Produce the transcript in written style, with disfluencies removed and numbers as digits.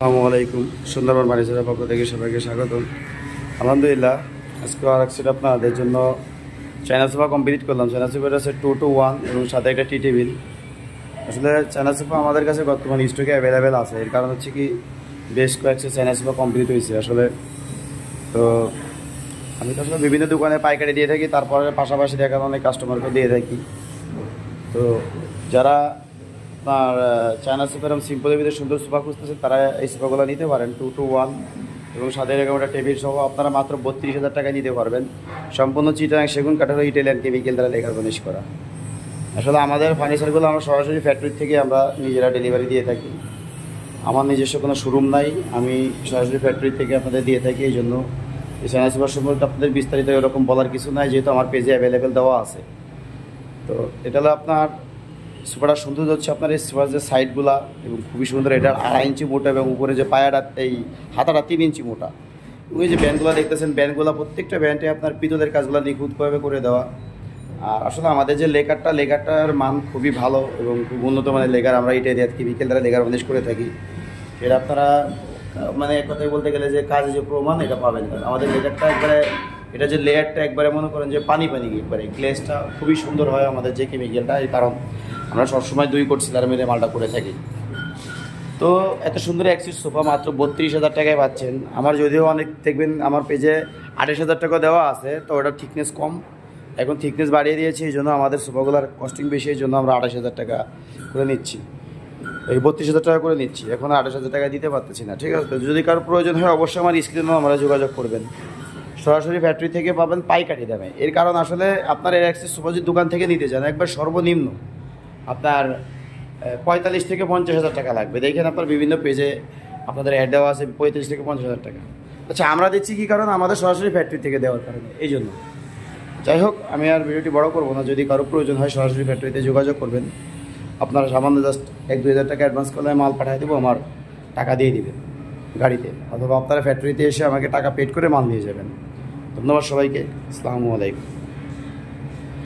আসসালামু আলাইকুম। সুন্দরবন বাণিজ্যের পক্ষ থেকে সবাইকে স্বাগতম। আলহামদুলিল্লাহ, আজকে আর এক সেট আপনাদের জন্য চায়না সোফা কমপ্লিট করলাম। চায়না সোফাটা আছে 2-1 এবং সাথে একটা টি টেবিল। আসলে চায়না সোফা আমাদের কাছে বর্তমানে স্টকে অ্যাভেলেবেল আছে। এর কারণ হচ্ছে কি, বেশ কয়েকটা চায়না সোফা কমপ্লিট হয়েছে আসলে। তো আমি তো আসলে বিভিন্ন দোকানে পাইকারি দিয়ে থাকি, তারপরে পাশাপাশি দেখানো অনেক কাস্টমারকে দিয়ে থাকি। তো যারা আপনার চায়না সোফা এবং সিম্পলের ভিতরে সুন্দর সোফা খুঁজতেছেন, তারা এই সোফাগুলো নিতে পারেন 2-1 এবং সাথে এরকম একটা টেবিল সহ আপনারা মাত্র 32,000 টাকায় নিতে পারবেন। সম্পূর্ণ চিটাগাং সেগুন কাঠের ইটালিয়ান কেমিক্যাল দ্বারা লেখার ফিনিশ করা। আসলে আমাদের ফার্নিচারগুলো আমরা সরাসরি ফ্যাক্টরি থেকে আমরা নিজেরা ডেলিভারি দিয়ে থাকি। আমার নিজস্ব কোনো শোরুম নাই, আমি সরাসরি ফ্যাক্টরি থেকে আপনাদের দিয়ে থাকি। এই জন্য এই চায়না সোফার সম্পর্কে আপনাদের বিস্তারিত এরকম বলার কিছু নাই, যেহেতু আমার পেজে অ্যাভেলেবেল দেওয়া আছে। তো এটা হলো আপনার সোফাটা সুন্দর হচ্ছে আপনার এই সোফার যে সাইডগুলা এবং খুবই সুন্দর। এটার 2.5 ইঞ্চি মোটা এবং উপরে যে পায়াটা এই হাতাটা 3 ইঞ্চি মোটা। ওই যে ব্যান্ডগুলো দেখতেছেন, ব্যান্ডগুলো প্রত্যেকটা ব্যান্ডে আপনার পিতলের কাজগুলো নিখুঁতভাবে করে দেওয়া। আর আসলে আমাদের যে লেগারটার মান খুবই ভালো এবং খুব উন্নত মানের লেগার। আমরা ইটালিয়ান কেমিক্যাল দ্বারা লেগার বানিশ করে থাকি। এটা আপনারা মানে এক কথায় বলতে গেলে যে কাজে যে প্রমাণ এটা পাবেন। কারণ আমাদের লেগারটা একবারে, এটা যে লেয়ারটা একবারে মনে করেন যে পানি একবারে গ্লেসটা খুবই সুন্দর হয় আমাদের যে কেমিক্যালটা। এই কারণ আমরা সবসময় 2 কোট সিলার মেরে মালটা করে থাকি। তো এত সুন্দর অ্যাক্সিস সোফা মাত্র 32,000 টাকায় পাচ্ছেন। আমার যদিও অনেক দেখবেন আমার পেজে 28,000 টাকা দেওয়া আছে, তো ওটা থিকনেস কম, এখন থিকনেস বাড়িয়ে দিয়েছি। এই জন্য আমাদের সোফাগুলোর কস্টিং বেশি, এই জন্য আমরা 28,000 টাকা করে নিচ্ছি, এই 32,000 টাকা করে নিচ্ছি। এখন 28,000 টাকা দিতে পারতেছি না। ঠিক আছে, তো যদি কারো প্রয়োজন হয় অবশ্যই আমার স্ক্রিনে আমরা যোগাযোগ করবেন। সরাসরি ফ্যাক্টরি থেকে পাবেন পাইকারি দামে। এর কারণ আসলে আপনার এর অ্যাক্সেস সোফা যদি দোকান থেকে নিতে চান, একবার সর্বনিম্ন আপনার 45 থেকে 50,000 টাকা লাগবে। দেখেন আপনার বিভিন্ন পেজে আপনাদের অ্যাড দেওয়া আছে 35 থেকে 50,000 টাকা। আচ্ছা, আমরা দিচ্ছি কী কারণ, আমাদের সরাসরি ফ্যাক্টরি থেকে দেওয়ার কারণে, এই জন্য। যাই হোক, আমি আর ভিডিওটি বড় করবো না। যদি কারো প্রয়োজন হয় সরাসরি ফ্যাক্টরিতে যোগাযোগ করবেন। আপনারা সামান্য জাস্ট 1-2 হাজার টাকা অ্যাডভান্স করলে মাল পাঠিয়ে দেবো, আমার টাকা দিয়ে দিবেন গাড়িতে, অথবা আপনারা ফ্যাক্টরিতে এসে আমাকে টাকা পেড করে মাল নিয়ে যাবেন। ধন্যবাদ সবাইকে। আসসালামু আলাইকুম।